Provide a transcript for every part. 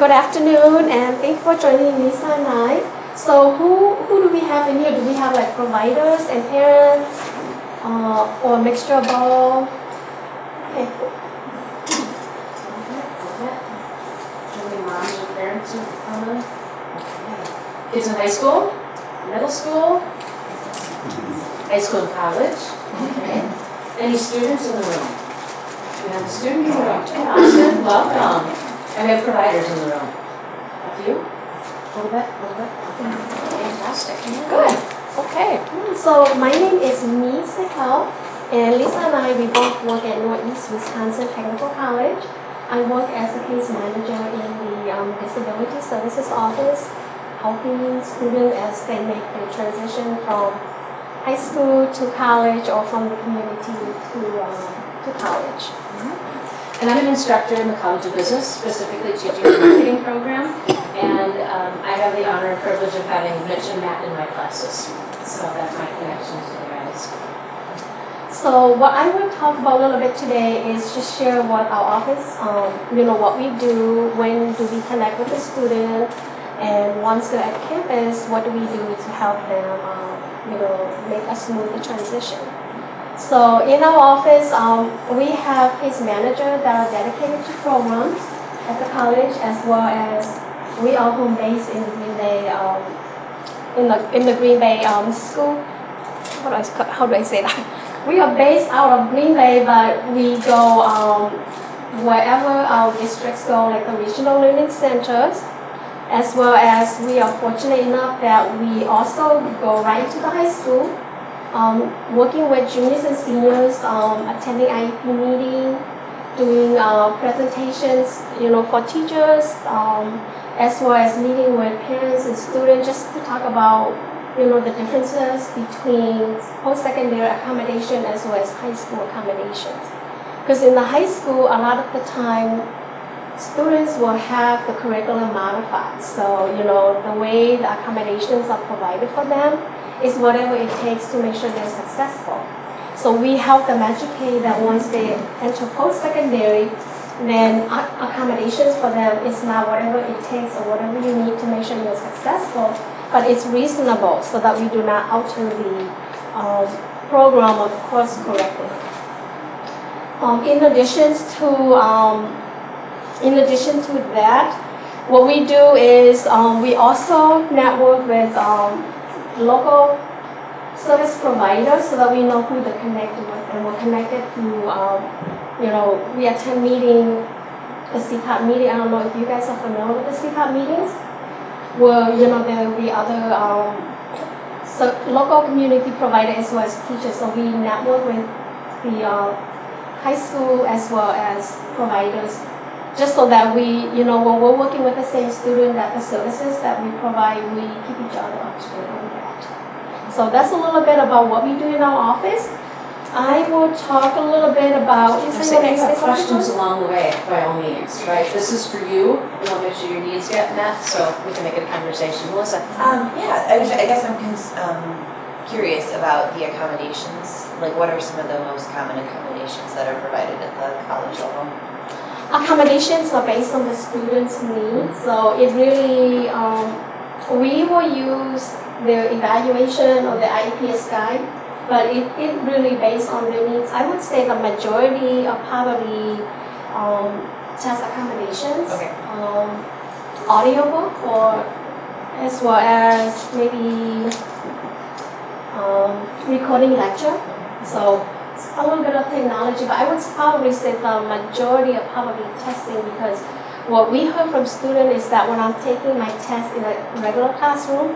good afternoon, and thank you for joining Lisa and I. So who do we have in here? Do we have like providers and parents, or a mixture of both? Okay. Moms and parents are coming. Kids in high school, middle school, high school and college. Okay. Any students in the room? We have a student in the room. Okay, awesome, welcome. And we have providers in the room. A few? A little bit, Fantastic. Good. Okay. So my name is K12, and Lisa and I, we both work at Northeast Wisconsin Technical College. I work as a case manager in the Disability Services Office, helping students as they make the transition from high school to college or from the community to college. And I'm an instructor in the College of Business, specifically teaching the marketing program. And I have the honor and privilege of having Mitch and Matt in my classes. So that's my connection to the guys. So what I will talk about a little bit today is just share what our office, what we do, when do we connect with the student, and once they're at campus, what do we do to help them, make a smooth transition. So in our office, we have case managers that are dedicated to programs at the college, as well as we are home based in Green Bay, in the Green Bay school. How do I say that? We are based out of Green Bay, but we go wherever our districts go, like the regional learning centers, as well as we are fortunate enough that we also go right to the high school, working with juniors and seniors, attending IEP meeting, doing presentations, for teachers, as well as meeting with parents and students just to talk about, the differences between post-secondary accommodation as well as high school accommodations. Because in the high school, a lot of the time, students will have the curriculum modified. So, the way the accommodations are provided for them is whatever it takes to make sure they're successful. So we help them educate that once they enter post-secondary, then accommodations for them is not whatever it takes or whatever you need to make sure you're successful, but it's reasonable so that we do not alter the program or the course curriculum. In addition to that, what we do is we also network with local service providers so that we know who they're connected with, and we're connected to, we attend the CCOP meeting. I don't know if you guys are familiar with the CCOP meetings, where, there will be other local community providers as well as teachers. So we network with the high school as well as providers, just so that we, when we're working with the same student, that the services that we provide, we keep each other up to date on that. So that's a little bit about what we do in our office. I will talk a little bit about. If you have questions along the way, by all means, right? This is for you. We want to make sure your needs get met, so we can make it a conversation. Melissa? I guess I'm curious about the accommodations. Like, what are some of the most common accommodations that are provided at the college level? Accommodations are based on the student's needs. So it really, we will use their evaluation or the IEPS guide, but it really based on their needs. I would say the majority are probably test accommodations, Okay. Audiobook, or as well as maybe recording lecture. So it's a little bit of technology, but I would probably say the majority are probably testing, because what we heard from students is that when I'm taking my test in a regular classroom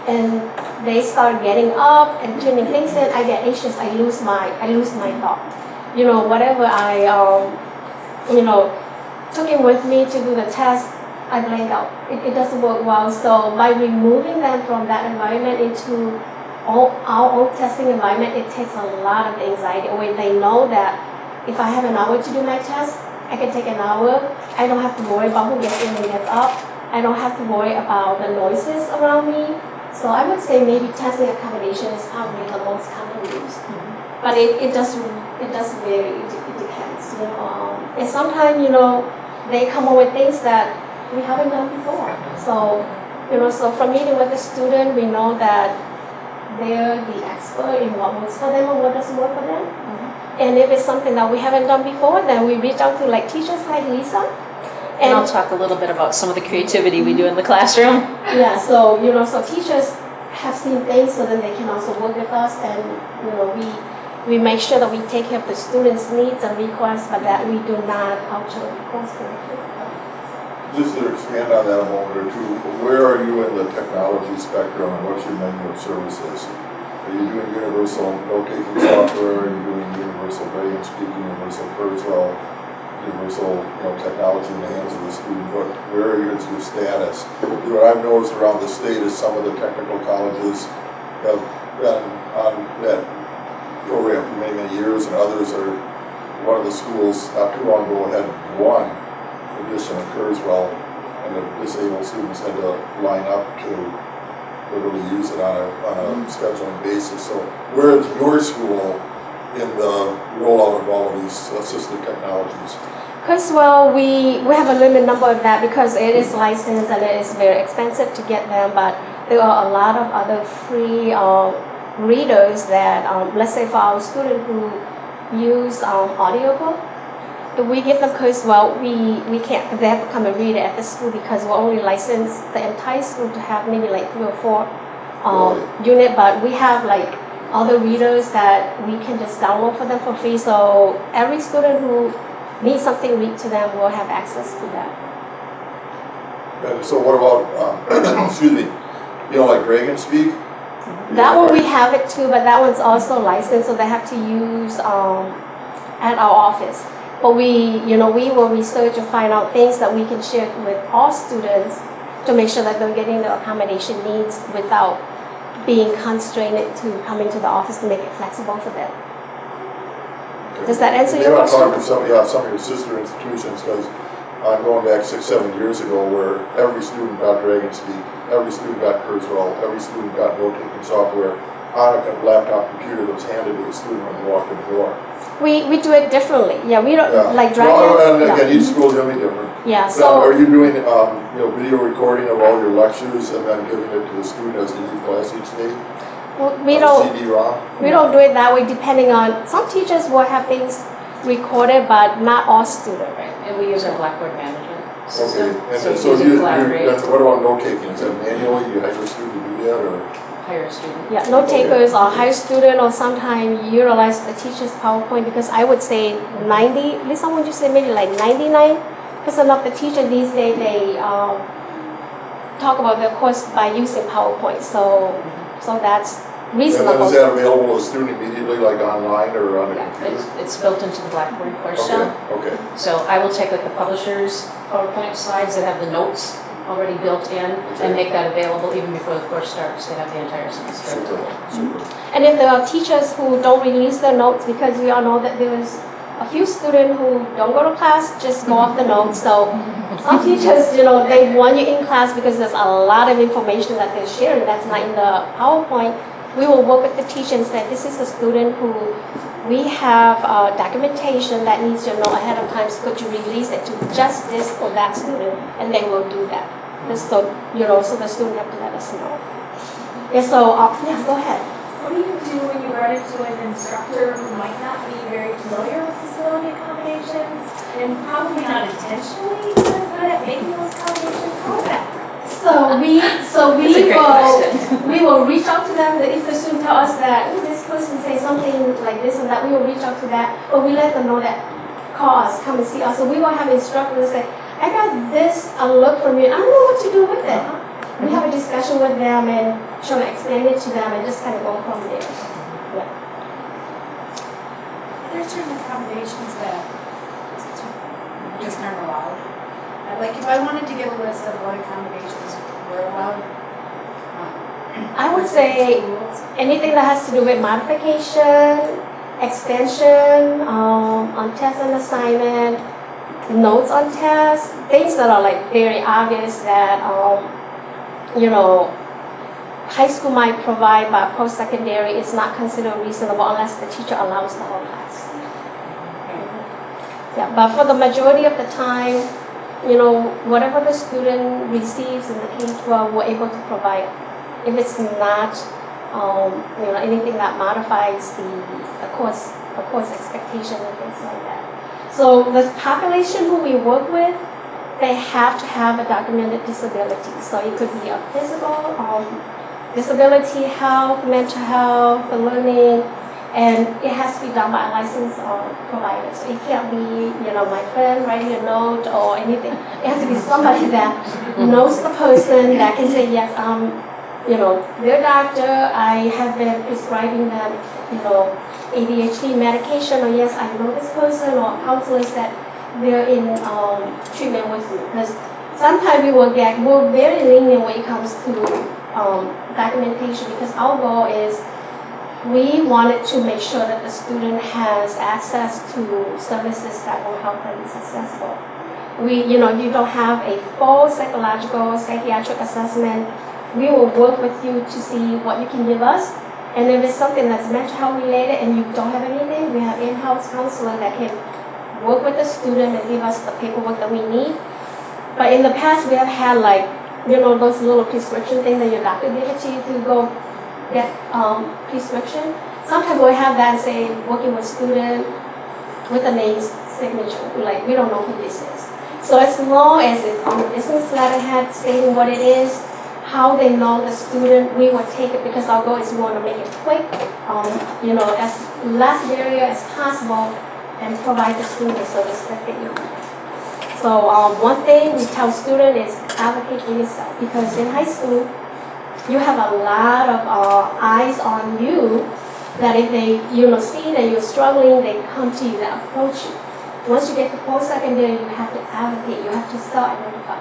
and they start getting up and tuning things in, I get anxious. I lose my thought. Whatever I took in with me to do the test, I blank out. It doesn't work well. So by removing them from that environment into our own testing environment, it takes a lot of anxiety away. They know that if I have an hour to do my test, I can take an hour. I don't have to worry about who gets in and gets up. I don't have to worry about the noises around me. So I would say maybe testing accommodation is probably the most common used. But it does vary. It depends. And sometimes they come up with things that we haven't done before. So, so from meeting with the student, we know that they're the expert in what works for them and what doesn't work for them. And if it's something that we haven't done before, then we reach out to like teachers like Lisa. And I'll talk a little bit about some of the creativity we do in the classroom. Yeah, so, so teachers have seen things so then they can also work with us, and, we make sure that we take care of the students' needs and requests, but that we do not alter course correction. Just to expand on that a moment or two, where are you in the technology spectrum and what's your menu of services? Are you doing universal note-taking software? Are you doing universal writing and speaking, universal Kurzweil, universal technology in the hands of the student? Where are you as your status? What I've noticed around the state is some of the technical colleges have been on that program for many, many years, and others are, one of the schools not too long ago had one edition of Kurzweil, and the disabled students had to line up to literally use it on a scheduling basis. So where is your school in the rollout of all of these assistive technologies? Kurzweil, we have a limited number of that because it is licensed and it is very expensive to get them, but there are a lot of other free readers that, let's say for our student who use audiobook, if we give them Kurzweil, we can't, they have to come and read it at the school because we're only licensed the entire school to have maybe like 3 or 4 unit, but we have like other readers that we can just download for them for free, so every student who needs something read to them will have access to that. And so what about, excuse me, like Reagan and Speak? That one we have it too, but that one's also licensed, so they have to use at our office. But we will research and find out things that we can share with all students to make sure that they're getting the accommodation needs without being constrained to coming to the office to make it flexible for them. Does that answer your question? Talking to some of your sister institutions, because I'm going back 6-7 years ago where every student got Dragon Speak, every student got Kurzweil, every student got note-taking software on a laptop computer that was handed to the student when they walked in the door. We do it differently. Yeah, we don't like Dragon. Well, and again, each school is going to be different. Yeah, so are you doing video recording of all your lectures and then giving it to the student as they leave class each day? Well, we don't do it that way. Depending on, some teachers will have things recorded, but not all students. Right, and we use our Blackboard management system. Okay, and so you collaborate. What about note-taking? Is that manually? You hire a student to do that, or? Hire a student. Yeah, note takers or hire student, or sometimes utilize the teacher's PowerPoint, because I would say 90, Lisa, would you say maybe like 99% of the teachers these days, they talk about their course by using PowerPoint. So that's reasonable. And then is that available to the student immediately, like online or on a computer? It's built into the Blackboard course shell. Okay. So I will take like the publisher's PowerPoint slides that have the notes already built in and make that available even before the course starts. They have the entire semester. Super. And if there are teachers who don't release their notes, because we all know that there's a few students who don't go to class, just go off the notes. So some teachers, they want you in class because there's a lot of information that they're sharing that's not in the PowerPoint. We will work with the teacher and say, this is the student who we have documentation that needs to know ahead of time, so could you release it to just this or that student, and they will do that. So, so the student have to let us know. Yeah, so, go ahead. What do you do when you run into an instructor who might not be very familiar with facility accommodations and probably not intentionally good at making those accommodations? How is that? So we will reach out to them. If the student tell us that this person say something like this and that, we will reach out to that, but we let them know that call us, come and see us. So we will have instructors say, I got this alert from you, I don't know what to do with it. We have a discussion with them and try to explain it to them and just kind of go from there. Yeah. There's certain accommodations that just aren't allowed. Like if I wanted to give a list of what accommodations were allowed, I would say anything that has to do with modification, extension, on test and assignment, notes on test, things that are like very obvious that high school might provide, but post-secondary is not considered reasonable unless the teacher allows the whole class. Yeah, but for the majority of the time, whatever the student receives in the K-12, we're able to provide. If it's not, anything that modifies the course expectation and things like that. So the population who we work with, they have to have a documented disability. So it could be a physical disability, health, mental health, the learning, and it has to be done by a licensed provider. So it can't be, my friend writing a note or anything. It has to be somebody that knows the person that can say, yes, their doctor, I have been prescribing them, ADHD medication, or yes, I know this person, or counselors that they're in treatment with me. Because sometimes we're very lenient when it comes to documentation, because our goal is we wanted to make sure that the student has access to services that will help them be successful. If you don't have a full psychological, psychiatric assessment, we will work with you to see what you can give us. And if it's something that's mental health related and you don't have anything, we have in-house counselor that can work with the student and give us the paperwork that we need. But in the past, we have had those little prescription things that your doctor gave it to you to go get prescription. Sometimes we have that and say, working with student with a name signature, we don't know who this is. So as long as it's on the business letterhead stating what it is, how they know the student, we will take it, because our goal is we want to make it quick, as less barrier as possible, and provide the student the service that they need. So one thing we tell students is advocate for yourself, because in high school, you have a lot of eyes on you that if they see that you're struggling, they come to you, they approach you. Once you get to post-secondary, you have to advocate, you have to self-identify.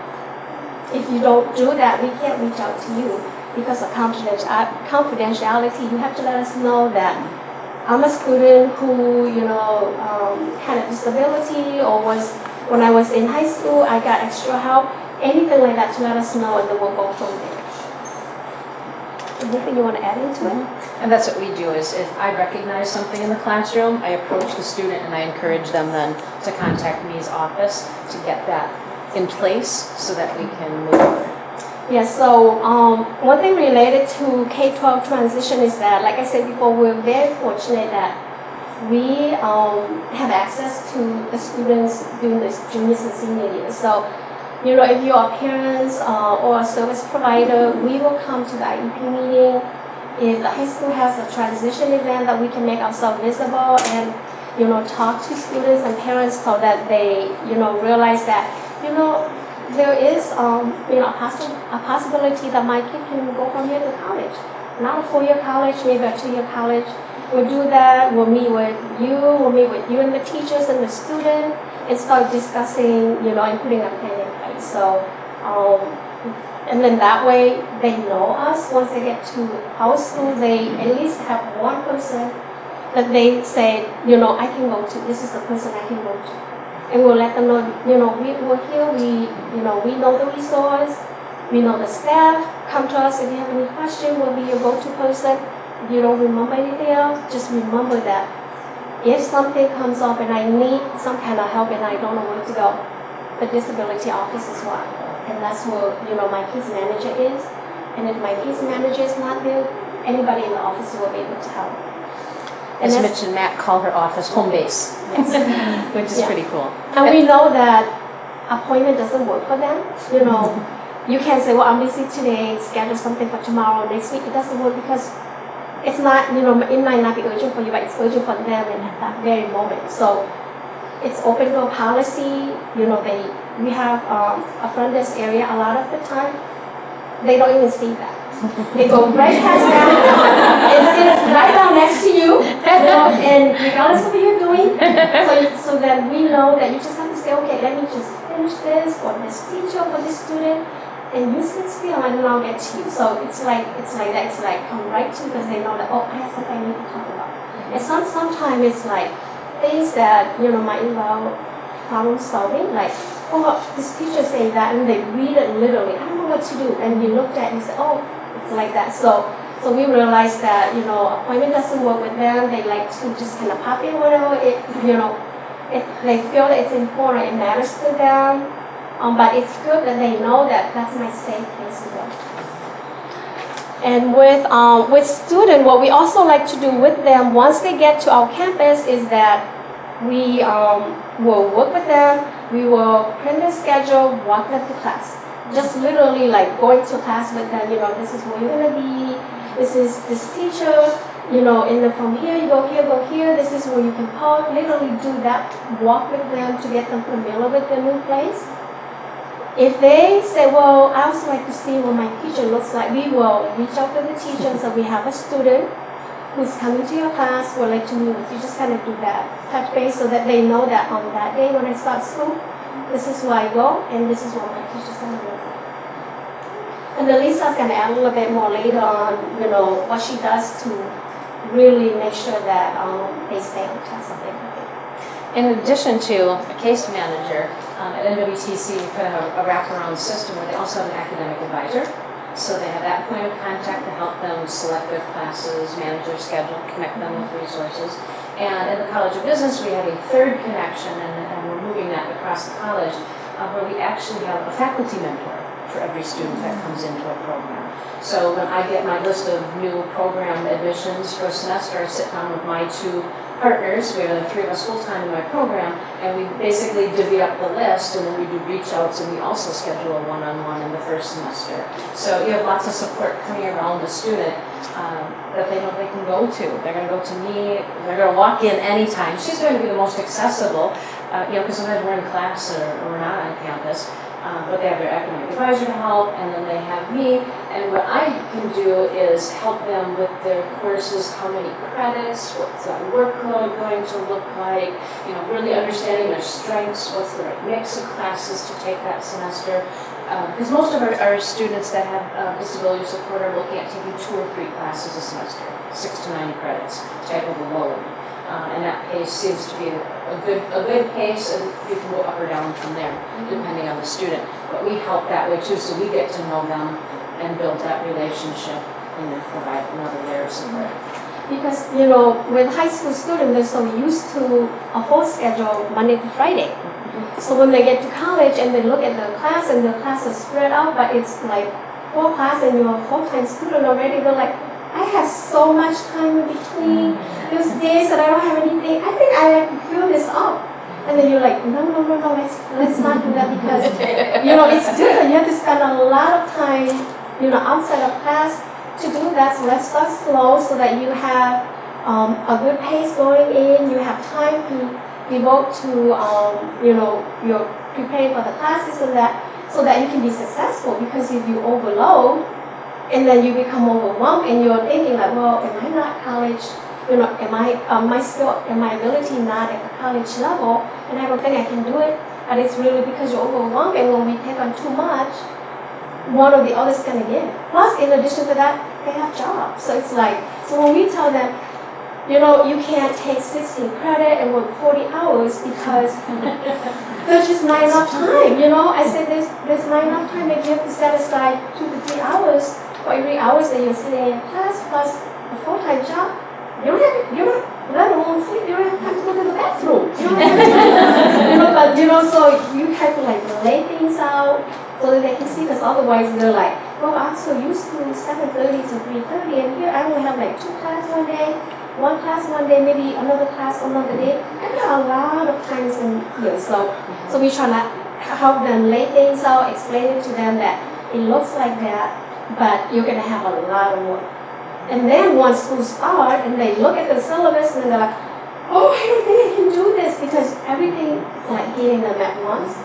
If you don't do that, we can't reach out to you because of confidentiality. You have to let us know that I'm a student who, had a disability, or when I was in high school, I got extra help, anything like that, to let us know, and then we'll go from there. Anything you want to add into it? And that's what we do is if I recognize something in the classroom, I approach the student and I encourage them then to contact me's office to get that in place so that we can move forward. Yes, so one thing related to K12 transition is that, like I said before, we're very fortunate that we have access to the students during the juniors and senior years. So, if you're a parent or a service provider, we will come to the IEP meeting. If the high school has a transition event, that we can make ourselves visible and, talk to students and parents so that they, realize that, there is, a possibility that my kid can go from here to college. Not a 4-year college, maybe a 2-year college. We'll do that. We'll meet with you. We'll meet with you and the teachers and the student and start discussing, and putting a plan in place. So, and then that way they know us. Once they get to our school, they at least have one person that they say, I can go to. This is the person I can go to. And we'll let them know, we're here, we know the resource, we know the staff. Come to us if you have any question, we'll be your go-to person. If you don't remember anything else, just remember that if something comes up and I need some kind of help and I don't know where to go, the disability office is where I go. And that's where, my case manager is. And if my case manager is not there, anybody in the office will be able to help. As Mitch and Matt call her office home base, which is pretty cool. And we know that appointment doesn't work for them. You can't say, well, I'm busy today, schedule something for tomorrow, next week. It doesn't work because it's not, it might not be urgent for you, but it's urgent for them at that very moment. So it's open door policy. We have a front desk area. A lot of the time, they don't even see that. They go right past that and sit right down next to you, and regardless of what you're doing, so that we know that you just have to say, okay, let me just finish this for this teacher, for this student, and you sit still, and then I'll get to you. So it's like that. It's like come right to, because they know that, oh, I have something I need to talk about. And sometimes it's like things that might involve problem solving, like, oh, this teacher say that, and they read it literally. I don't know what to do, and you looked at it and you say, oh. It's like that. So we realized that, appointment doesn't work with them. They like to just kind of pop in whenever they feel that it's important, it matters to them. But it's good that they know that that's my safe place to go. And with students, what we also like to do with them once they get to our campus is that we will work with them. We will print their schedule, walk them to class. Just literally like going to class with them. This is where you're gonna be. This is this teacher. From here you go here. This is where you can park. Literally do that. Walk with them to get them familiar with the new place. If they say, well, I also like to see what my teacher looks like, we will reach out to the teacher and say, we have a student who's coming to your class, would like to meet with you. Just kind of do that, touch base so that they know that on that day when I start school, this is where I go and this is what my teacher's going to look like. And then Lisa's going to add a little bit more later on, what she does to really make sure that they stay on task of everything. In addition to a case manager, at NWTC, we kind of have a wraparound system where they also have an academic advisor. So they have that point of contact to help them select their classes, manage their schedule, connect them with resources. And in the College of Business, we have a third connection, and we're moving that across the college, where we actually have a faculty mentor for every student that comes into a program. So when I get my list of new program admissions for a semester, I sit down with my two partners. We have the three of us full-time in my program, and we basically divvy up the list, and then we do reach-outs, and we also schedule a one-on-one in the first semester. So you have lots of support coming around the student that they know they can go to. They're going to go to me. They're going to walk in anytime. She's going to be the most accessible, because sometimes we're in class or we're not on campus. But they have their academic advisor to help, and then they have me. And what I can do is help them with their courses, how many credits, what's that workload going to look like, really understanding their strengths, what's the right mix of classes to take that semester. Because most of our students that have disability support are looking at taking 2 or 3 classes a semester, 6 to 9 credits type of a load. And that pace seems to be a good pace, and you can go up or down from there, depending on the student. But we help that way too, so we get to know them and build that relationship and then provide another layer of support. Because, with high school students, they're so used to a full schedule Monday to Friday. So when they get to college and they look at the class and the class is spread out, but it's like 4 classes and you're a full-time student already, they're like, I have so much time in between. There's days that I don't have anything. I think I have to fill this up. And then you're like, no, let's not do that because, it's different. You have to spend a lot of time, outside of class to do that. So let's start slow so that you have a good pace going in. You have time to devote to, you're preparing for the classes and that, so that you can be successful. Because if you overload, and then you become overwhelmed and you're thinking like, well, am I not college? Am I my skill and my ability not at the college level? And I don't think I can do it. And it's really because you're overwhelmed, and when we take on too much, one or the other is going to get it. Plus, in addition to that, they have jobs. So it's like, so when we tell them, you can't take 16 credit and work 40 hours because there's just not enough time. I said there's not enough time. If you have to set aside 2 to 3 hours for every hours that you're sitting in class plus a full-time job, you don't let alone sleep, you don't have time to go to the bathroom. So you have to lay things out so that they can see, because otherwise they're like, well, I'm so used to 7:30 to 3:30, and here I only have 2 classes one day, 1 class one day, maybe another class another day. I got a lot of times in here, so we try to help them lay things out, explain it to them that it looks like that, but you're going to have a lot of work. And then once school starts and they look at the syllabus and they're like, oh, I don't think I can do this, because everything is hitting them at once.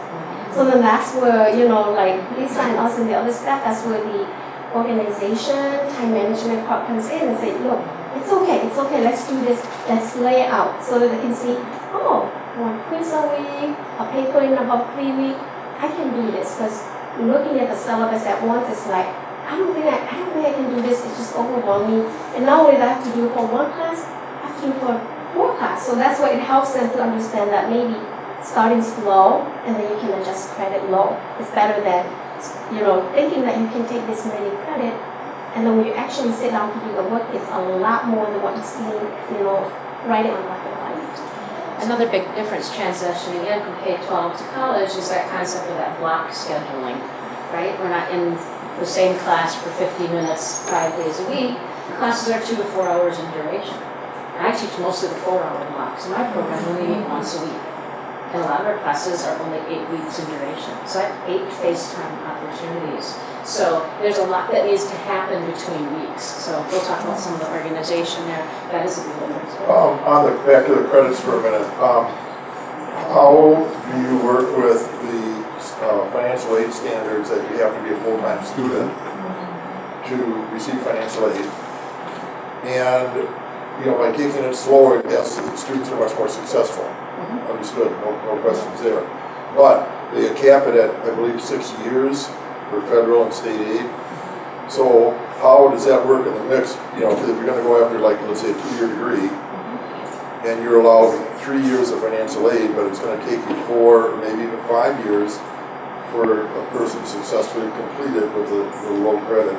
So then that's where, Lisa and us and the other staff, that's where the organization, time management part comes in and say, look, it's okay, let's do this, let's lay it out so that they can see, 1 quiz a week, a paper in about 3 weeks, I can do this. Because looking at the syllabus at once is like, I don't think I can do this, it's just overwhelming. And not only that I have to do it for 1 class, I have to do it for 4 classes. So that's why it helps them to understand that maybe starting slow and then you can adjust credit low. It's better than, thinking that you can take this many credit, and then when you actually sit down to do the work, it's a lot more than what you see, writing on black and white. Another big difference transitioning in from K12 to college is that concept of that block scheduling, right? We're not in the same class for 50 minutes, 5 days a week. Classes are 2 to 4 hours in duration. And I teach most of the 4-hour blocks. In my program, we only meet once a week. And a lot of our classes are only 8 weeks in duration. So I have 8 FaceTime opportunities. So there's a lot that needs to happen between weeks. So we'll talk about some of the organization there. That is a big difference. Back to the credits for a minute. How do you work with the financial aid standards that you have to be a full-time student to receive financial aid? And, by taking it slower, yes, the students are much more successful. Understood, no questions there. But they cap it at, I believe, 6 years for federal and state aid. So how does that work in the mix? Because if you're going to go after, like, let's say a 2-year degree, and you're allowed 3 years of financial aid, but it's going to take you 4, maybe even 5 years for a person to successfully complete it with the low credit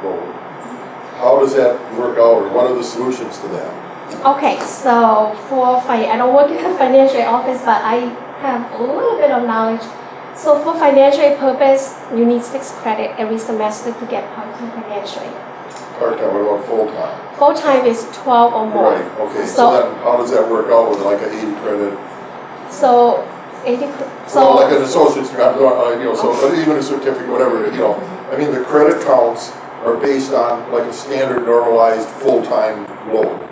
load. How does that work out, or what are the solutions to that? Okay, so I don't work in the financial aid office, but I have a little bit of knowledge. So for financial aid purpose, you need 6 credit every semester to get part-time financial aid. Part-time, what about full-time? Full-time is 12 or more. Right, okay, so then how does that work out with like an 80 credit? So 80, Well, like an associate's degree, but even a certificate, whatever, I mean, the credit counts are based on like a standard normalized full-time load.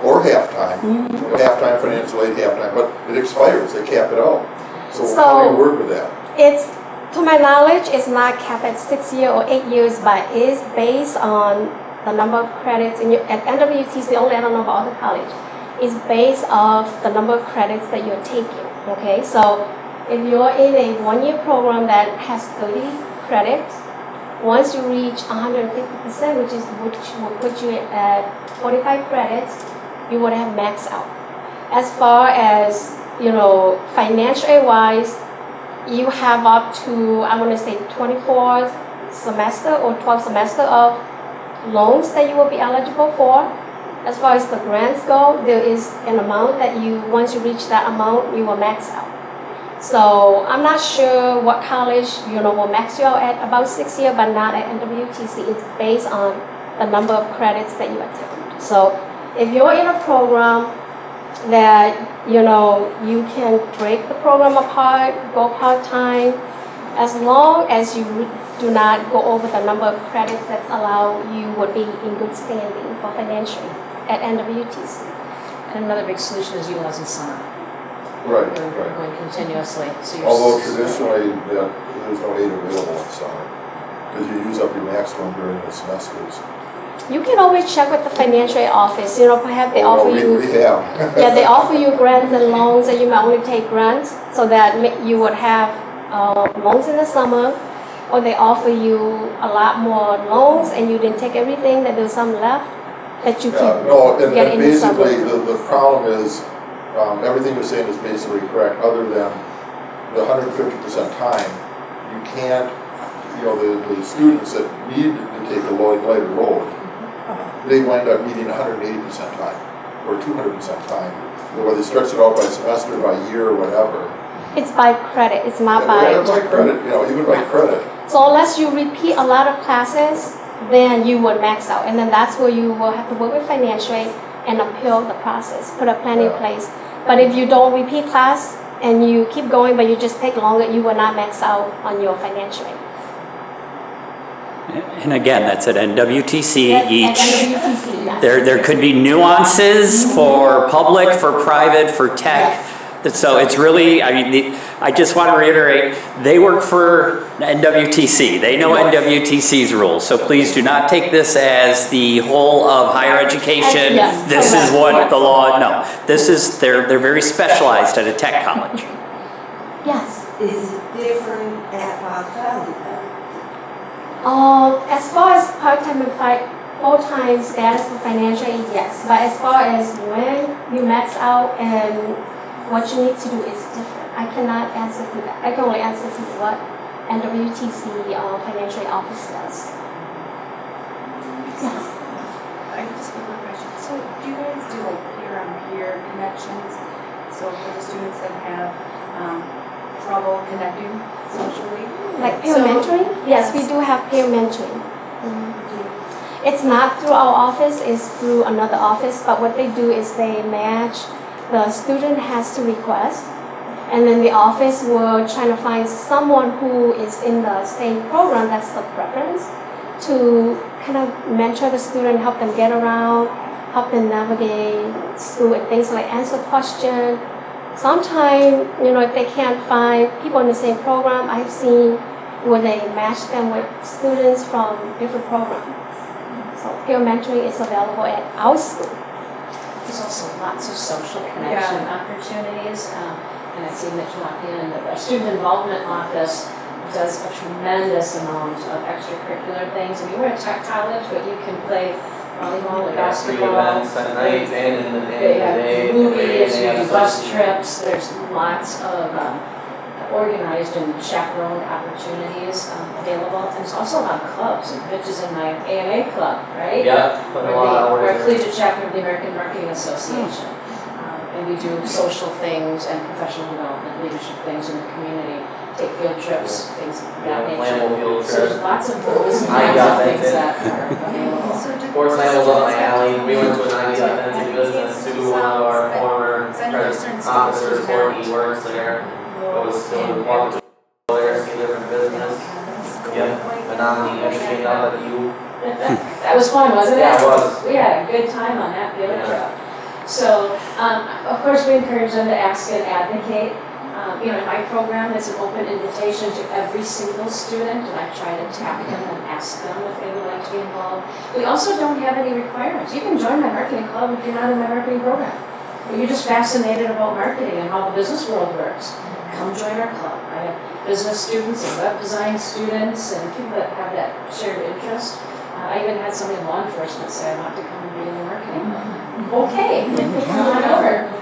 Or half-time, half-time financial aid, half-time, but it expires, they cap it out. So how do you work with that? It's, to my knowledge, it's not capped at 6 years or 8 years, but it's based on the number of credits. At NWTC, only I don't know about other college, it's based off the number of credits that you're taking, okay? So if you're in a 1-year program that has 30 credits, once you reach 150%, which will put you at 45 credits, you would have maxed out. As far as, financial aid wise, you have up to, I want to say 24 semester or 12 semester of loans that you will be eligible for. As far as the grants go, there is an amount that once you reach that amount, you will max out. So I'm not sure what college, will max you out at about 6 years, but not at NWTC. It's based on the number of credits that you attend. So if you're in a program that, you can break the program apart, go part-time, as long as you do not go over the number of credits that allow you would be in good standing for financially at NWTC. And another big solution is utilizing summer. Right, We're right. going continuously. So Although traditionally, there's no aid available in summer, because you use up your maximum during the semesters. You can always check with the financial aid office. Perhaps they offer you. We have. Yeah, they offer you grants and loans, and you might only take grants, so that you would have loans in the summer, or they offer you a lot more loans, and you didn't take everything. That there's some left that you can get in the summer. Basically, the problem is everything you're saying is basically correct, other than the 150% time. You can't. The students that need to take a lighter load, they wind up needing 180% time or 200% time. Whether they stretch it out by semester, by year, or whatever. It's by credit. It's not by credit. Even by credit. So unless you repeat a lot of classes, then you would max out, and then that's where you will have to work with financial aid and appeal the process, put a plan in place. But if you don't repeat class and you keep going, but you just take longer, you will not max out on your financial aid. And again, that's at NWTC. At NWTC, yes. There could be nuances for public, for private, for tech. So it's really, I just want to reiterate, they work for NWTC. They know NWTC's rules. So please do not take this as the whole of higher education. Yes, this correct. is what the law, no. This is, they're very specialized at a tech college. Yes. Is it different at part-time? As far as part-time and full-time status for financial aid, yes. But as far as when you max out and what you need to do is different. I cannot answer to that. I can only answer to what NWTC financial aid office does. Yes. I just have one question. So do you guys do like peer-on-peer connections So for the students that have trouble connecting socially. Like peer So- mentoring? Yes, we do have peer mentoring. It's not through our office, it's through another office, but what they do is they match, the student has to request, and then the office will try to find someone who is in the same program, that's the preference, to kind of mentor the student, help them get around, help them navigate school and things like answer questions. Sometimes, if they can't find people in the same program, I've seen where they match them with students from different programs. So peer mentoring is available at our school. There's also lots of social connection opportunities. And I see Mitch walk in, and the student involvement office does a tremendous amount of extracurricular things. I mean, we're a tech college, but you can play volleyball or Yeah, free basketball. events at night and in the They have day. movies, They have we do bus social- trips, there's lots of organized and chaperoned opportunities available. And there's also a lot of clubs, and Mitch is in my AMA club, right? Yeah, put a lot of We're a hours in. collegiate chapter of the American Marketing Association. And we do social things and professional development, leadership things in the community, take field trips, things of that Yeah, nature. Lambeau field So there's trip. lots of those I kinds got of that things too. that are available. Sports night was up my alley. We went to a 90 authentic business too. One of our former officers, he works there. Goes to the walk there, see different business. Yep, Menominee, everything out of you. That was fun, wasn't it? Yeah, it was. We had a good time on that field Yeah. trip. So, of course, we encourage them to ask and advocate. My program is an open invitation to every single student, and I try to tap them and ask them if they would like to be involved. We also don't have any requirements. You can join my marketing club if you're not in my marketing program. Or you're just fascinated about marketing and how the business world works. Come join our club. I have business students and web design students and people that have that shared interest. I even had somebody in law enforcement say, I want to come and be in the marketing club. Okay, come on over.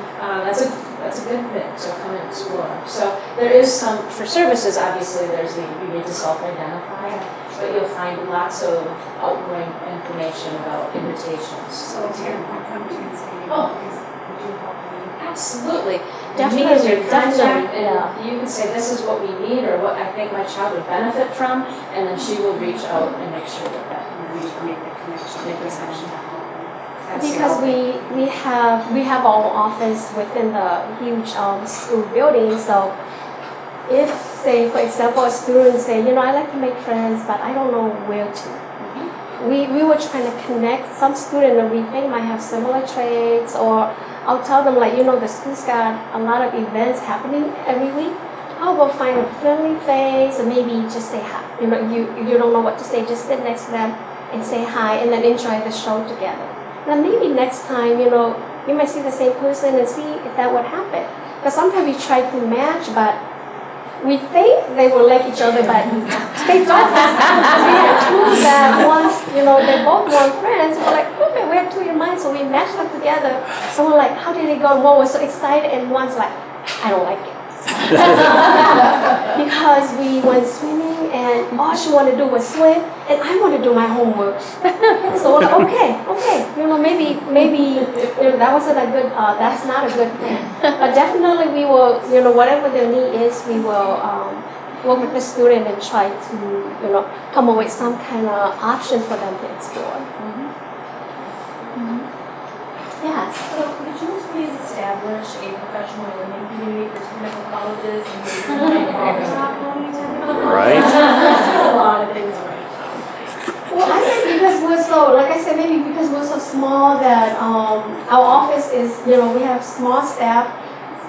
That's a good thing, so come and explore. So there is some, for services, obviously, you need to self-identify, but you'll find lots of outgoing information about invitations. So Karen, I come to you and say, Oh. would you help me? Absolutely. Definitely, Meet your contact, definitely, and yeah. you can say, this is what we need, or what I think my child would benefit from, and then she will reach out and make sure that We make the connection. Make the connection. that's Because we have our office within the huge school building, so if, say, for example, a student say, I like to make friends, but I don't know where to. We were trying to connect some student that we think might have similar traits, or I'll tell them the school's got a lot of events happening every week. How about find a friendly face and maybe just say hi. You don't know what to say, just sit next to them and say hi and then enjoy the show together. Now maybe next time, you might see the same person and see if that would happen. Because sometimes we try to match, but we think they will like each other, but they don't. We had two that once, they both were friends. We're like, okay, we have two in mind, so we matched them together. So we're like, how did it go? And one was so excited, and one's like, I don't like it. Because we went swimming, and all she wanted to do was swim, and I wanted to do my homework. So we're like, okay, maybe that wasn't a good. That's not a good thing. But definitely, we will, whatever their need is, we will work with the student and try to, come up with some kind of option for them to explore. Yes. So could you please establish a professional learning community for technical colleges and maybe Right. a lot of things right now. Well, I think because we're so, like I said, maybe because we're so small that our office is, we have small staff,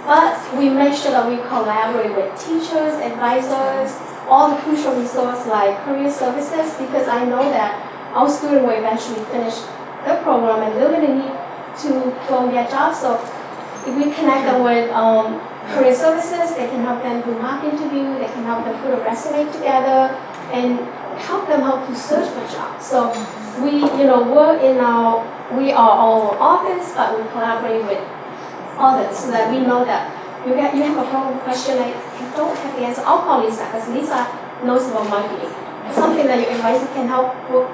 but we make sure that we collaborate with teachers, advisors, all the crucial resources like career services, because I know that our students will eventually finish the program and they're going to need to go and get jobs. So if we connect them with career services, they can help them do mock interview, they can help them put a resume together, and help them how to search for jobs. So we, we are our office, but we collaborate with others so that we know that you have a problem question, I don't have the answer. I'll call Lisa because Lisa knows about marketing. Something that your advisor can help, will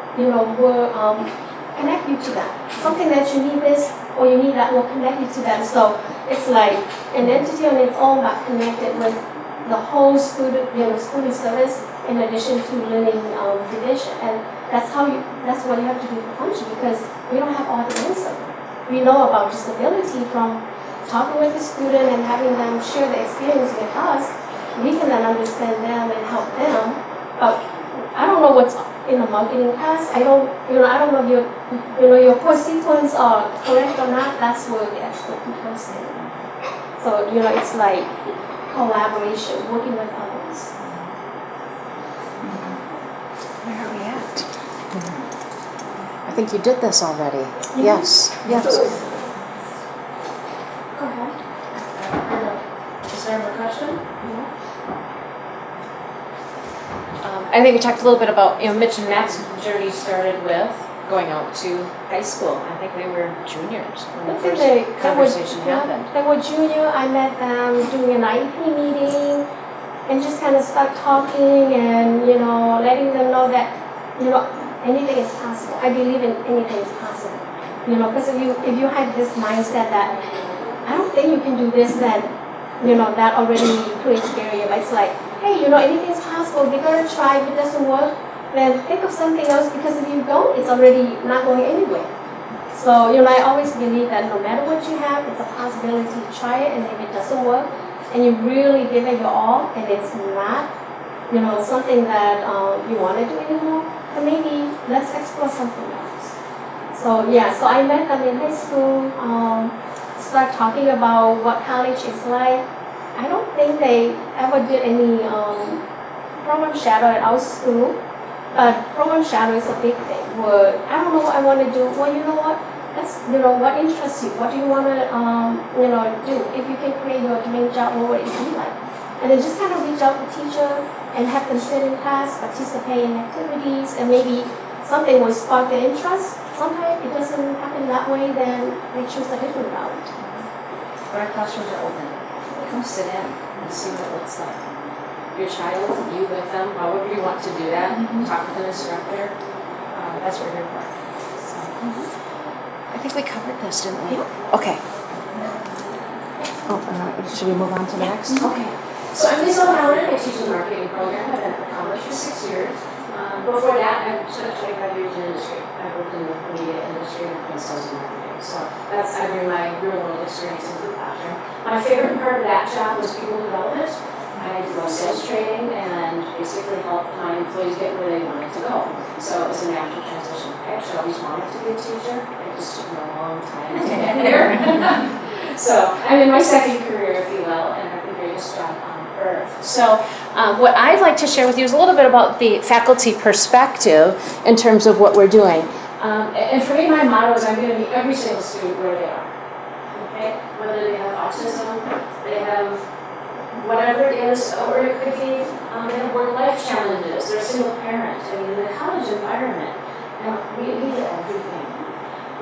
connect you to that. Something that you need this, or you need that, we'll connect you to them. So it's like an entity on its own, but connected with the whole student, student service in addition to learning division. And that's what you have to do to function, because we don't have all the answer. We know about disability from talking with the student and having them share the experience with us. We can then understand them and help them. But I don't know what's in the marketing class. I don't know if your course sequence are correct or not. That's where the expert comes in. So, it's like collaboration, working with others. Where are we at? I think you did this already. Yes. Go ahead. Is there a question? I think we talked a little bit about, Mitch and Matt's journey started with going out to high school. I think they were juniors when the first conversation happened. They were junior. I met them doing an IEP meeting and just kind of start talking and, letting them know that, anything is possible. I believe in anything is possible. Because if you have this mindset that I don't think you can do this, then, that already creates barrier. But it's like, hey, anything's possible. They're going to try. If it doesn't work, then think of something else, because if you don't, it's already not going anywhere. So, I always believe that no matter what you have, it's a possibility to try it, and if it doesn't work, and you really give it your all, and it's not, something that you want to do anymore, then maybe let's explore something else. So, so I met them in high school, start talking about what college is like. I don't think they ever did any program shadow at our school. But program shadow is a big thing. Where I don't know what I want to do. Well, you know what? That's what interests you. What do you want to do? If you can create your dream job, what would it be like? And then just kind of reach out to the teacher and have them sit in class, participate in activities, and maybe something will spark their interest. Sometimes it doesn't happen that way, then they choose a different route. Our classrooms are open. Come sit in and see what it looks like. Your child, you with them, however you want to do that, talk with an instructor, that's what we're here for. So, I think we covered this, didn't we? Okay. Should we move on to the next? Okay. So I'm Lisa Howard. I teach the marketing program. I've been at the college for 6 years. Before that, I spent 25 years in industry. I worked in the media industry and in sales and marketing. So I bring my real world experience into the classroom. My favorite part of that job was people development. I did sales training and basically helped my employees get where they wanted to go. So it was a natural transition. I actually always wanted to be a teacher. It just took me a long time to get here. So I'm in my second career, if you will, and I have the greatest job on earth. So what I'd like to share with you is a little bit about the faculty perspective in terms of what we're doing. And for me, my motto is I'm going to meet every single student where they are. Okay? Whether they have autism, they have whatever it is, or it could be they have work-life challenges, they're a single parent. I mean, in the college environment, we get everything.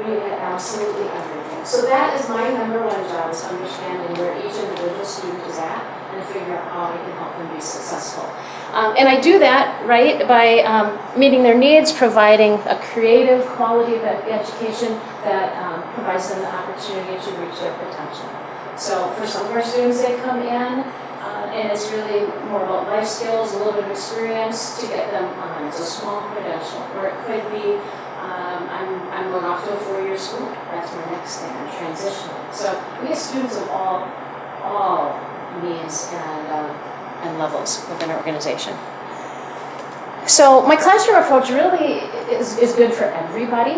We get absolutely everything. So that is my number one job, is understanding where each individual student is at and figure out how I can help them be successful. And I do that, right, by meeting their needs, providing a creative quality of education that provides them the opportunity to reach their potential. So for some of our students, they come in, and it's really more about life skills, a little bit of experience to get them on. It's a small credential, or it could be I'm going off to a 4-year school. That's my next thing. I'm transitioning. So we get students of all needs and levels within our organization. So my classroom approach really is good for everybody.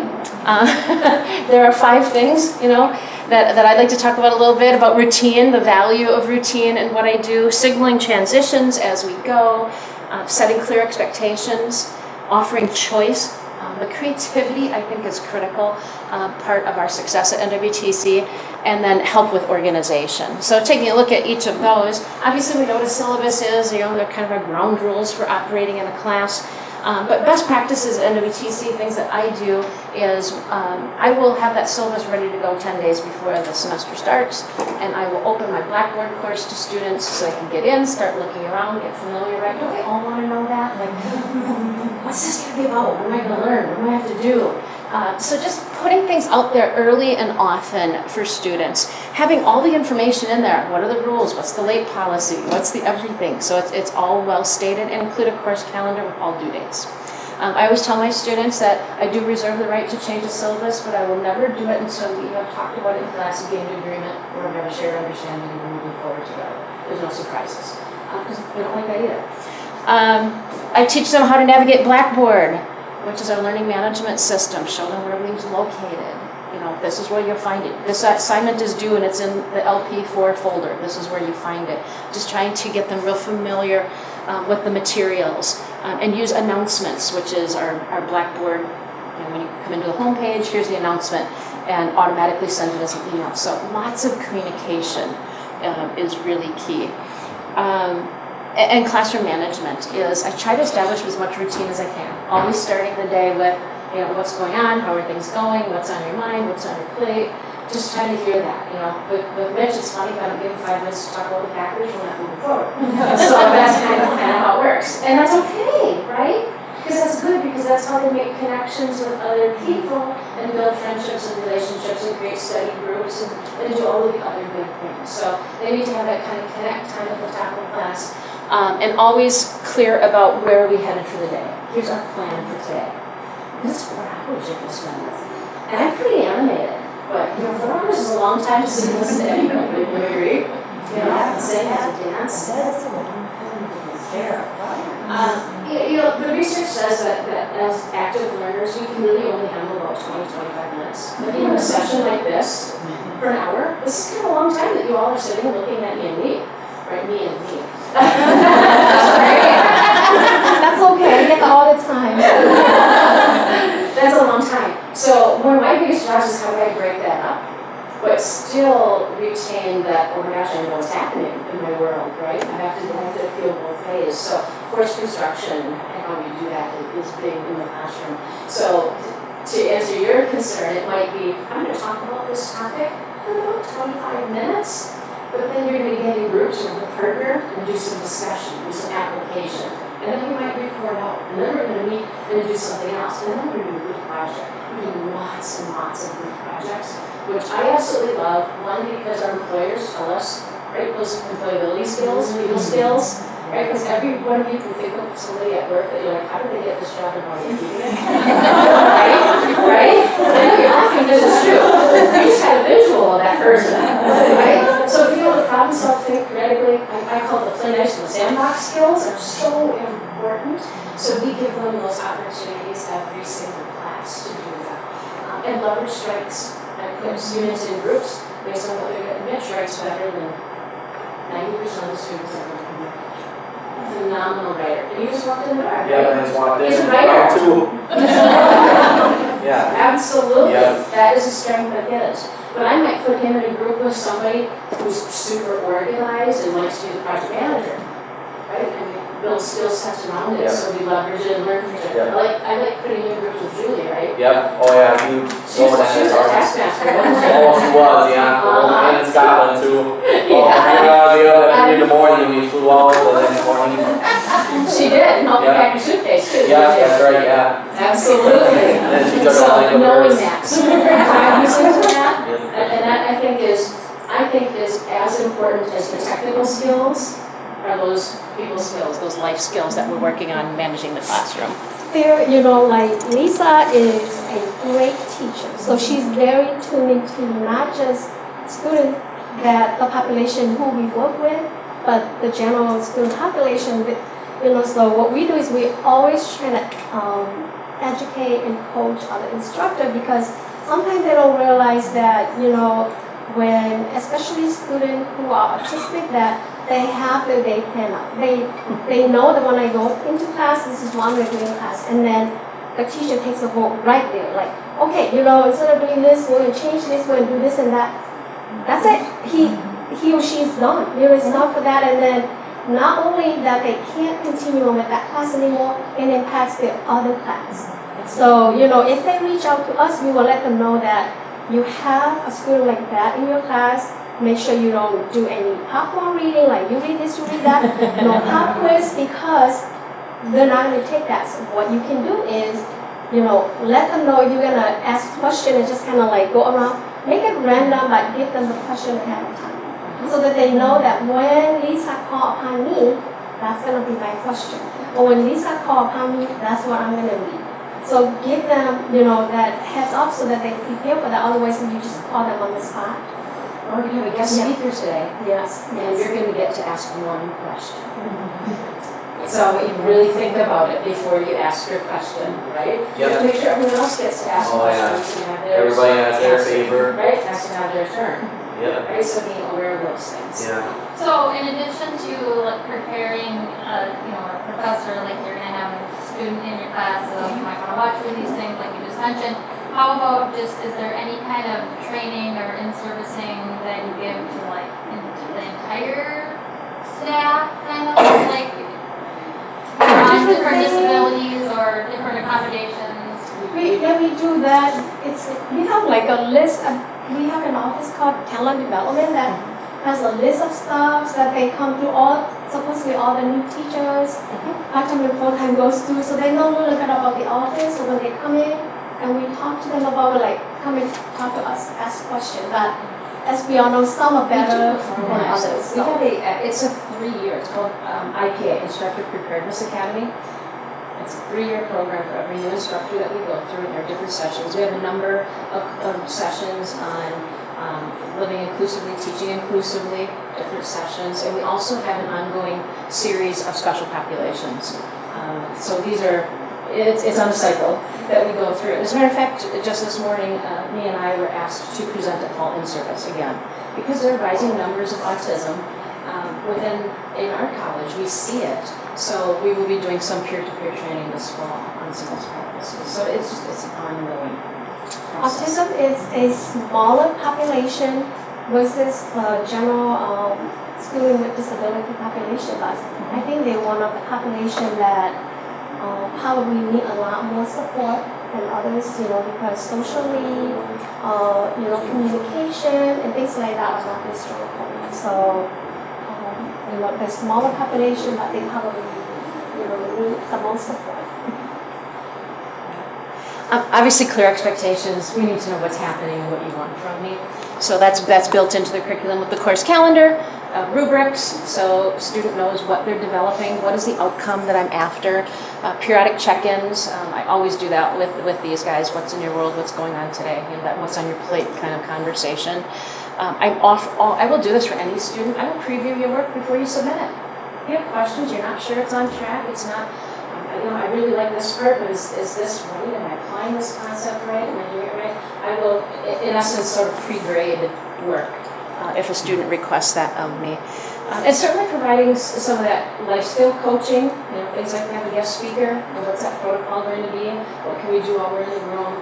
There are 5 things, that I'd like to talk about a little bit about routine, the value of routine and what I do, signaling transitions as we go, setting clear expectations, offering choice. The creativity, I think, is critical part of our success at NWTC, and then help with organization. So taking a look at each of those, obviously we know what a syllabus is, they're kind of our ground rules for operating in a class. But best practices at NWTC, things that I do is I will have that syllabus ready to go 10 days before the semester starts, and I will open my Blackboard course to students so they can get in, start looking around, get familiar, right? Don't they all want to know that? Like, what's this going to be about? What am I going to learn? What do I have to do? So just putting things out there early and often for students, having all the information in there. What are the rules? What's the late policy? What's the everything? So it's all well stated, and include a course calendar with all due dates. I always tell my students that I do reserve the right to change the syllabus, but I will never do it until we have talked about it in class and gained agreement, or we have a shared understanding and we're moving forward together. There's no surprises, because we don't like that either. I teach them how to navigate Blackboard, which is our learning management system. Show them where everything's located. You know, this is where you'll find it. This assignment is due and it's in the LP4 folder. This is where you find it. Just trying to get them real familiar with the materials, and use announcements, which is our Blackboard. And when you come into the homepage, here's the announcement, and automatically send it as an email. So lots of communication is really key. And classroom management is, I try to establish as much routine as I can. Always starting the day with, you know, what's going on, how are things going, what's on your mind, what's on your plate. Just trying to hear that, you know. With Mitch, it's funny, if I don't give him 5 minutes to talk about the Packers, we're not moving forward. So that's kind of how it works. And that's okay, right? Because that's good, because that's how they make connections with other people and build friendships and relationships and create study groups and do all of the other good things. So they need to have that kind of connect time at the top of the class. And always clear about where are we headed for the day. Here's our plan for today. This is 4 hours you're going to spend with. And I'm pretty animated, but you know, 4 hours is a long time to sit and listen to anybody. Would you agree? You know, sing, have to dance. You know, the research says that as active learners, we can really only handle about 20-25 minutes. But in a session like this, for an hour, this is kind of a long time that you all are sitting looking at me and me. Right, me and me. That's okay, like all the time. That's a long time. So one of my biggest jobs is how do I break that up, but still retain that, oh my gosh, I know what's happening in my world, right? I have to feel both ways. So course construction and how we do that is big in the classroom. So to answer your concern, it might be, I'm going to talk about this topic for about 25 minutes. But then you're going to get in groups with a partner and do some discussion, do some application. And then we might report out. And then we're going to meet and do something else. And then we're going to do a group project. We do lots and lots of group projects, which I absolutely love. One, because our employers tell us, right, those employability skills, people skills, right? Because every one of you can think of somebody at work that you're like, how did they get this job and how are they doing it? Right? And you're laughing because it's true. You just had a visual of that person, right? So if you know the problem solve, think critically, I call it the play nice in the sandbox skills are so important. So we give them those opportunities every single class to do that. And leverage strengths. I put students in groups based on what they're getting. Mitch writes better than 90% of the students that work in the phenomenal writer. And you just walked in the door. Yeah, I just walked in. He's a writer. Too. Yeah. Absolutely. Yeah. That is a strength of his. But I might put him in a group with somebody who's super organized and likes to be the project manager. Right? I mean, build skill sets around it, Yeah. so we leverage it and learn from each other. Yeah. I like putting you in groups with Julie, right? Yep. Oh yeah. You She was a taskmaster, wasn't she? Oh, she was. Yeah. And in Scotland too. Oh, in the morning we flew out the next morning. She did, and helped Yeah. pack your suitcase too. Yeah, that's right. Yeah. Absolutely. And then she took So a leg of knowing hers. that, so we're very cognizant of that. Yeah. And that I think is as important as the technical skills are those people skills, those life skills that we're working on managing the classroom. There, you know, like Lisa is a great teacher, so she's very tuned into not just students that the population who we work with, but the general student population. You know, so what we do is we always try to educate and coach other instructors, because sometimes they don't realize that, you know, when especially students who are autistic, that they have their day plan out. They know that when I go into class, this is what we're doing in class, and then the teacher takes a vote right there, like, okay, you know, instead of doing this, we're gonna change this, we're gonna do this and that. That's it. He or she is done. You know, it's not for that, and then not only that they can't continue on with that class anymore, it impacts their other class. So, you know, if they reach out to us, we will let them know that you have a student like that in your class. Make sure you don't do any popcorn reading, like you read this, you read that. No pop quiz, because they're not going to take that. So what you can do is let them know you're gonna ask question and just kind of like go around. Make it random, but give them the question ahead of time, so that they know that when Lisa call upon me, that's gonna be my question. Or when Lisa call upon me, that's what I'm gonna read. So give them, that heads up so that they prepare for that. Otherwise, you just call them on the spot. Or you have a guest Yeah. speaker today, Yes. and you're gonna get to ask one question. So you really think about it before you ask your question, right? You have to make sure everyone else gets to ask Oh, yeah. questions and have theirs. Everybody has their favor. Right, has to have their turn, Yeah. right? So being aware of those things. Yeah. So in addition to like preparing, a professor, like you're gonna have a student in your class, so you might wanna watch for these things, like you just mentioned. How about is there any kind of training or in-servicing that you give to like the entire staff, kind of like on different disabilities or different accommodations? We do that. We have like a list. We have an office called Talent Development that has a list of stuff that they come through. Supposedly all the new teachers, part-time and full-time goes through, so they know a little bit about the office. So when they come in and we talk to them about come and talk to us, ask questions. But as we all know, some are better than others. We have it's a 3-year, it's called IPA, Instructor Preparedness Academy. It's a 3-year program for every new instructor that we go through, and there are different sessions. We have a number of sessions on living inclusively, teaching inclusively, different sessions, and we also have an ongoing series of special populations. So it's on a cycle that we go through. As a matter of fact, just this morning, me and I were asked to present at fall in-service again, because there are rising numbers of autism in our college. We see it, so we will be doing some peer-to-peer training this fall on some of those practices. So it's an ongoing process. Autism is a smaller population versus general student with disability population, but I think they're one of the population that probably need a lot more support than others, because socially, communication and things like that are not as strong for them. So, the smaller population, but they probably, need the most support. Obviously, clear expectations. We need to know what's happening and what you want from me. So that's built into the curriculum with the course calendar, rubrics, so student knows what they're developing, what is the outcome that I'm after. Periodic check-ins. I always do that with these guys. What's in your world? What's going on today? That what's on your plate kind of conversation. I will do this for any student. I will preview your work before you submit it. If you have questions, you're not sure it's on track, it's not. I really like this part, but is this right? Am I applying this concept right? Am I doing it right? I will, in essence, sort of pre-grade work if a student requests that of me. And certainly providing some of that life skill coaching, things like we have a guest speaker, what's that protocol going to be? What can we do while we're in the room?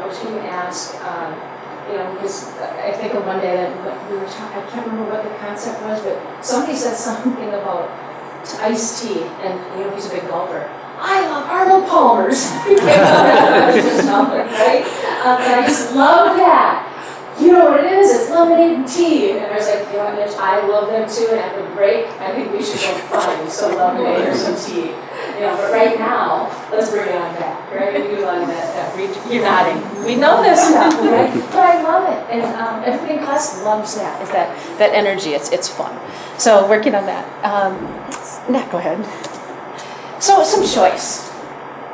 What can you ask? Because I think of one day that we were talking, I can't remember what the concept was, but somebody said something about iced tea, and he's a big gulper. I love Arnold Palmer's. Right? And I just love that. You know what it is? It's lemonade and tea. And I was like, Mitch, I love them too. And after the break, I think we should go find some lemonade or some tea. But right now, let's bring it on back, right? We do love that. You're nodding. We know this stuff, right? But I love it. And everybody in class loves that. Is that energy. It's fun. So working on that. Nat, go ahead. So some choice,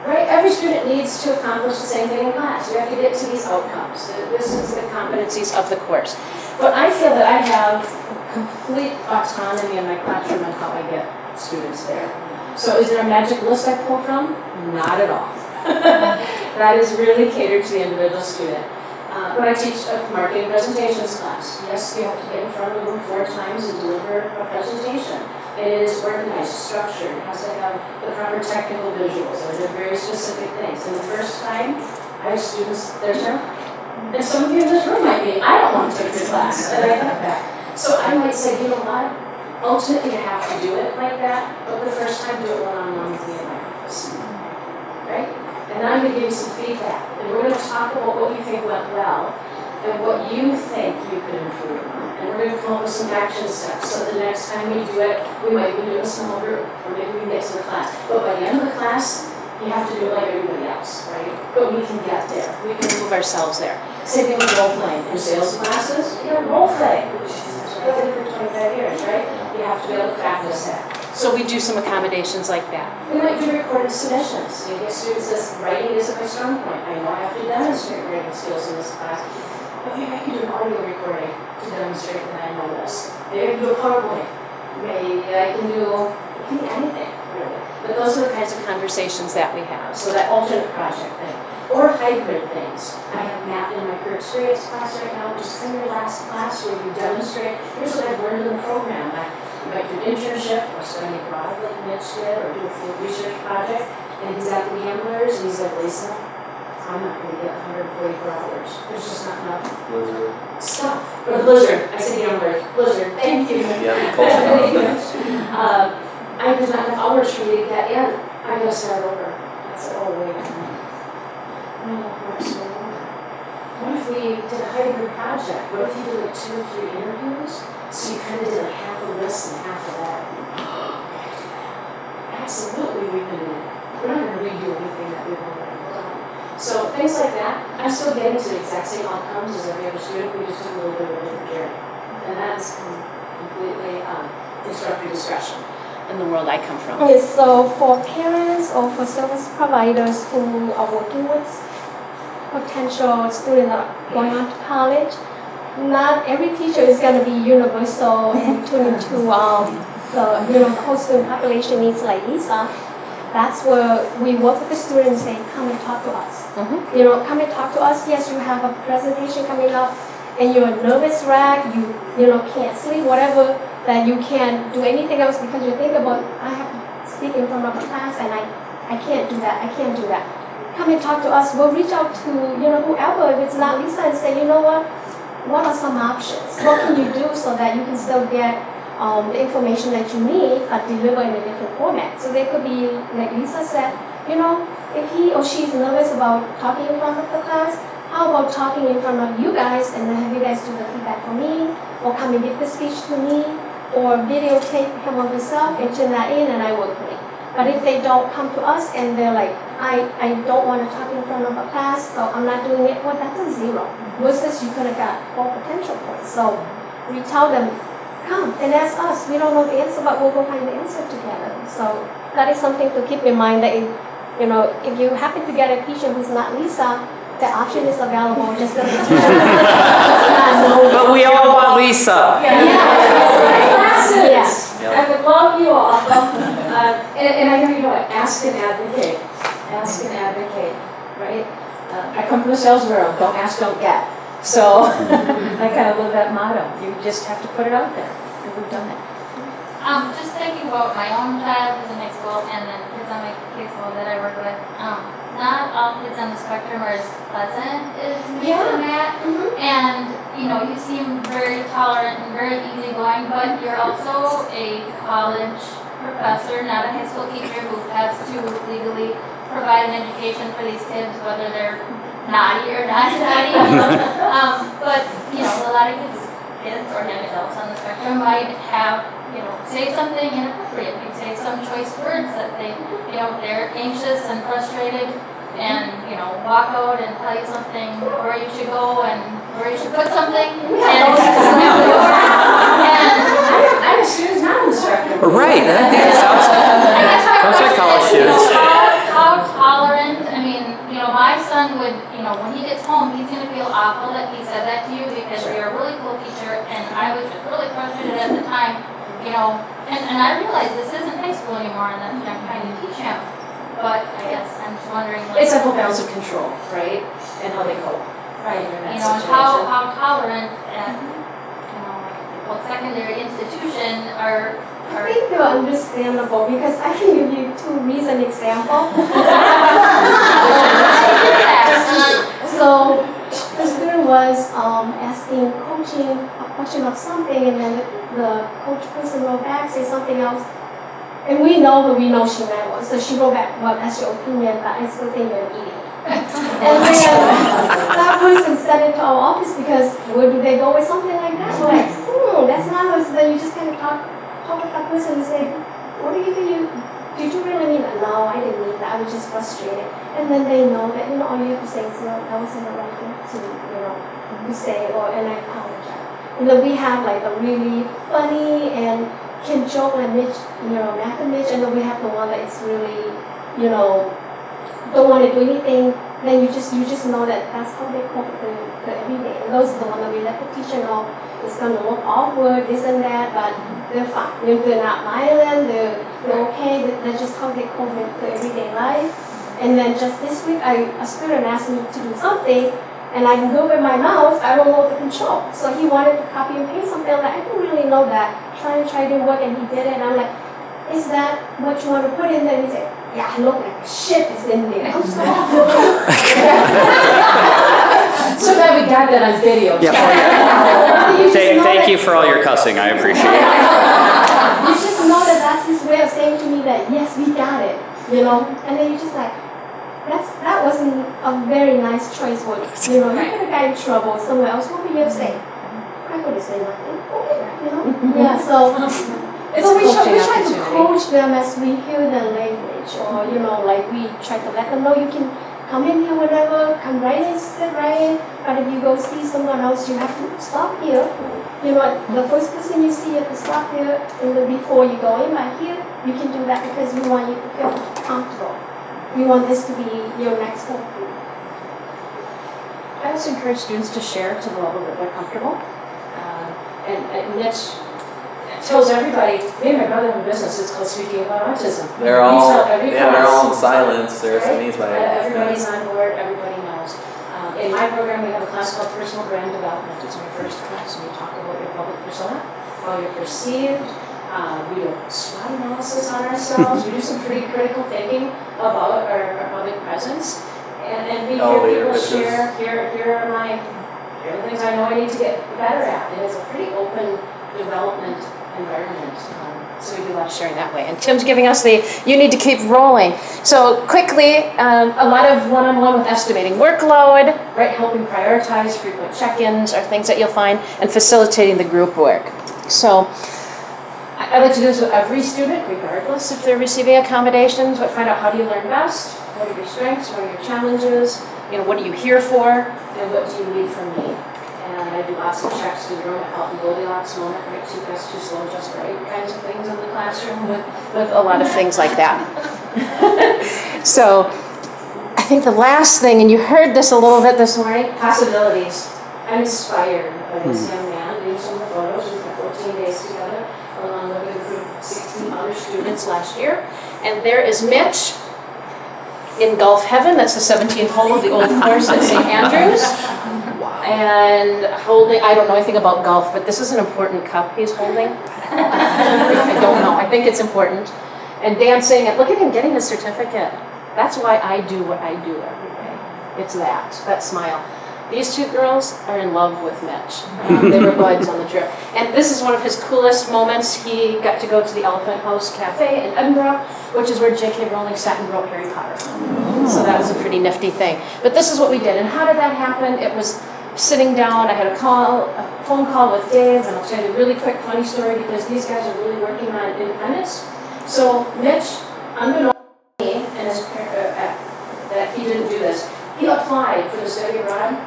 right? Every student needs to accomplish the same thing in class. You have to get to these outcomes. This is the competencies of the course. But I feel that I have complete autonomy in my classroom on how I get students there. So is there a magic list I pull from? Not at all. That is really catered to the individual student. But I teach a marketing presentations class. Yes, you have to get in front of the room 4 times and deliver a presentation. It is organized, structured, it has to have the proper technical visuals, and they're very specific things. And the first time, I have students, they're terrified. And some of you in this room might be, I don't want to take your class, and I get that. So I might say, you know what? Ultimately, you have to do it like that, but the first time, do it one-on-one with me in my office. Right? And then I'm going to give you some feedback, and we're going to talk about what you think went well, and what you think you could improve on. And we're going to come up with some action steps, so the next time we do it, we might even do a small group, or maybe we mix in a class. But by the end of the class, you have to do it like everybody else, right? but we can get there. We can move ourselves there. Same thing with role playing. In sales classes, you have role play. I've done it for 25 years, right? You have to be able to practice that. So we do some accommodations like that. We might do recorded submissions. You get students that writing isn't my strong point. I know I have to demonstrate writing skills in this class. But maybe I can do an audio recording to demonstrate that I know this. Maybe I can do a PowerPoint. Maybe I can do anything, really. But those are the kinds of conversations that we have. So that alternate project thing. Or hybrid things. I have Matt in my career experience class right now, which is kind of your last class where you demonstrate, here's what I've learned in the program. You might do an internship or study abroad like Mitch did, or do a field research project. And he's at the gamblers, and he's like, Lisa, I'm not going to get 144 hours. There's just not enough stuff. Or Blizzard, I said gamblers, Blizzard, thank you. Yeah, close enough. There's not enough hours for me to get in. I'm going to start over. I said, oh, wait a minute. What if we did a hybrid project? What if you did like 2 or 3 interviews? So you kind of did like half of this and half of that. Absolutely, we can do it. We're not going to redo anything that we've already done. So things like that, I'm still getting to the exact same outcomes as every other student. We just took a little bit of a different journey. And that's completely instructor discretion in the world I come from. Okay, so for parents or for service providers who are working with potential students that are going on to college, not every teacher is going to be universal and tuned into the whole student population needs like Lisa. That's where we work with the students and say, come and talk to us. Mm-hmm. Come and talk to us. Yes, you have a presentation coming up and you're a nervous wreck, you can't sleep, whatever, that you can't do anything else because you think about, I have to speak in front of a class and I can't do that, I can't do that. Come and talk to us. We'll reach out to, whoever, if it's not Lisa, and say, you know what are some options? What can you do so that you can still get the information that you need, but deliver in a different format? So they could be, like Lisa said, if he or she's nervous about talking in front of the class, how about talking in front of you guys and then have you guys do the feedback for me, or come and give the speech to me, or videotape him or herself and turn that in and I work with it. But if they don't come to us and they're like, I don't want to talk in front of a class, so I'm not doing it, well, that's a 0. Versus you could have got 4 potential points. So we tell them, come and ask us. We don't know the answer, but we'll go find the answer together. So that is something to keep in mind that if you happen to get a teacher who's not Lisa, the option is available, just let the teacher not know. But we all want Lisa. Classes. I would love you all. And I know ask and advocate. Ask and advocate, right? I come from the sales world, don't ask, don't get. So I kind of live that motto. You just have to put it out there. And we've done it. Just thinking about my own child who's in high school and then kids on my caseload that I work with. Not all kids on the spectrum are as pleasant as me and Matt. And you seem very tolerant and very easygoing, but you're also a college professor, not a high school teacher who has to legally provide an education for these kids, whether they're naughty or not naughty. But a lot of kids or young adults on the spectrum might have say something inappropriate, say some choice words that they're anxious and frustrated and, walk out and tell you something, where you should go and where you should put something. I'm a student, not an instructor. Right. Sounds like college students. How tolerant, my son would, when he gets home, he's going to feel awful that he said that to you because you're a really cool teacher and I was just really frustrated at the time. And I realize this isn't high school anymore and that's what I'm trying to teach him. But I guess I'm just wondering. It's a whole balance of control, right? And how they cope. Right. In that And situation. how tolerant at, secondary institution are. I think they're understandable because I can give you 2 recent examples. So the student was asking coaching a question of something and then the coach person wrote back, say something else. And we know she meant was. So she wrote back, well, that's your opinion, but I still think you're an idiot. And then that person sent it to our office because where do they go with something like that? We're like, that's not us. Then you just kind of talk with that person and say, what do you think you did you really mean that? No, I didn't mean that. I was just frustrated. And then they know that, all you have to say is, that wasn't the right thing to say, and I apologize. And then we have like a really funny and can joke like Mitch, Mac and Mitch, and then we have the one that is really, don't want to do anything. Then you just know that that's how they cope with the everyday. And those are the ones that we let the teacher know it's going to look awkward, this and that, but they're fine. They're not violent, they're okay, that's just how they cope with the everyday life. And then just this week, a student asked me to do something, and I can do it with my mouse, I don't know the control. So he wanted to copy and paste something, I'm like, I don't really know that. Try to work, and he did it, and I'm like, is that what you want to put in there? And he said, yeah, I look like shit is in there. I'm sorry. So glad we got that on video. Thank you for all your cussing, I appreciate it. You just know that that's his way of saying to me that, yes, we got it, And then you're just like, that wasn't a very nice choice word. You could have got in trouble somewhere else. What would you have said? I could have said nothing. Okay, Yeah, so we try to coach them as we hear their language, or like we try to let them know you can come in here whenever, come right in, sit right in. But if you go see someone else, you have to stop here. The first person you see, you have to stop here, and then before you go in. But here, you can do that because we want you to feel comfortable. We want this to be your next step. I also encourage students to share to the level that they're comfortable. And Mitch tells everybody, me and my brother have a business, it's called Speaking About Autism. They're all in silence, they're amazed by it. Everybody's on board, everybody knows. In my program, we have a class called Personal Brand Development. It's my first class, and we talk about your public persona, how you're perceived. We do SWOT analysis on ourselves. We do some pretty critical thinking about our public presence. And we hear people share, here are the things I know I need to get better at. And it's a pretty open development environment. So we do a lot of sharing that way. And Tim's giving us you need to keep rolling. So quickly, a lot of one-on-one with estimating workload, right? Helping prioritize frequent check-ins are things that you'll find, and facilitating the group work. So I like to do this with every student, regardless if they're receiving accommodations, but find out how do you learn best, what are your strengths, what are your challenges, what are you here for, and what do you need from me? And I do lots of checks through the room, out in Goldilocks moment, right, too fast, too slow, just right, kinds of things in the classroom with a lot of things like that. So I think the last thing, and you heard this a little bit this morning, possibilities. I'm inspired by this young man, doing some of the photos, we spent 14 days together, along with a group of 16 other students last year. And there is Mitch in golf heaven, that's the 17th hole of the old course at St. Andrews. And holding, I don't know anything about golf, but this is an important cup he's holding. I don't know, I think it's important. And dancing, and look at him getting his certificate. That's why I do what I do every day. It's that smile. These two girls are in love with Mitch. They were buds on the trip. And this is one of his coolest moments. He got to go to the Elephant House Cafe in Edinburgh, which is where J.K. Rowling sat and wrote Harry Potter. So that was a pretty nifty thing. But this is what we did. And how did that happen? It was sitting down, I had a phone call with Dave, and I'll tell you a really quick funny story because these guys are really working on independence. So Mitch, unbeknownst to me, and that he didn't do this, he applied for the study abroad,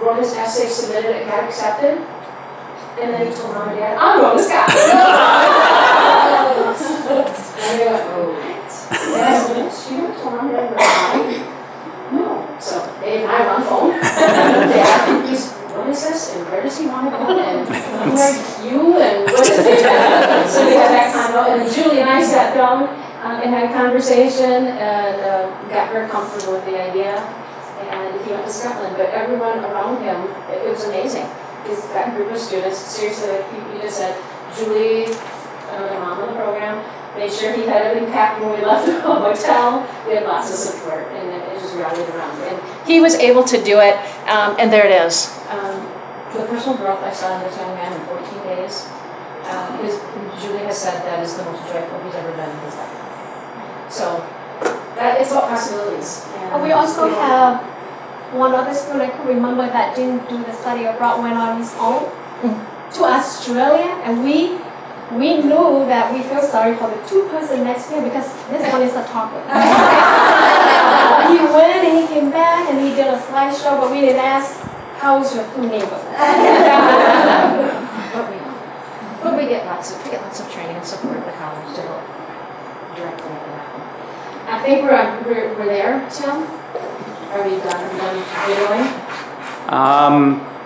wrote his essay, submitted it, got accepted, and then he told mom and dad, I'm going to Scotland. And they went, oh, what? And I said, Mitch, you never told mom and dad you were applying? No. So Dave and I were on the phone. Dad, what is this? And where does he want to go? And who are you? And what is it? So we had that convo. And Julie and I sat down and had a conversation and got her comfortable with the idea. And he went to Scotland. But everyone around him, it was amazing. That group of students, seriously, like you just said, Julie, the mom of the program, made sure he had everything packed when we left the hotel. We had lots of support, and it just rallied around. And he was able to do it, and there it is. For the personal growth I saw in this young man in 14 days, Julie has said that is the most joyful he's ever been in his life. So, it's all possibilities. And we also have one other student I can remember that didn't do the study abroad, went on his own to Australia, and we we knew that we feel sorry for the two person next to him because this one is a talker. He went and he came back and he did a slideshow, but we didn't ask, how's your two neighbors? But we get lots of training and support at the college to help direct that happen. I think we're there, Tim. Are we done videoing?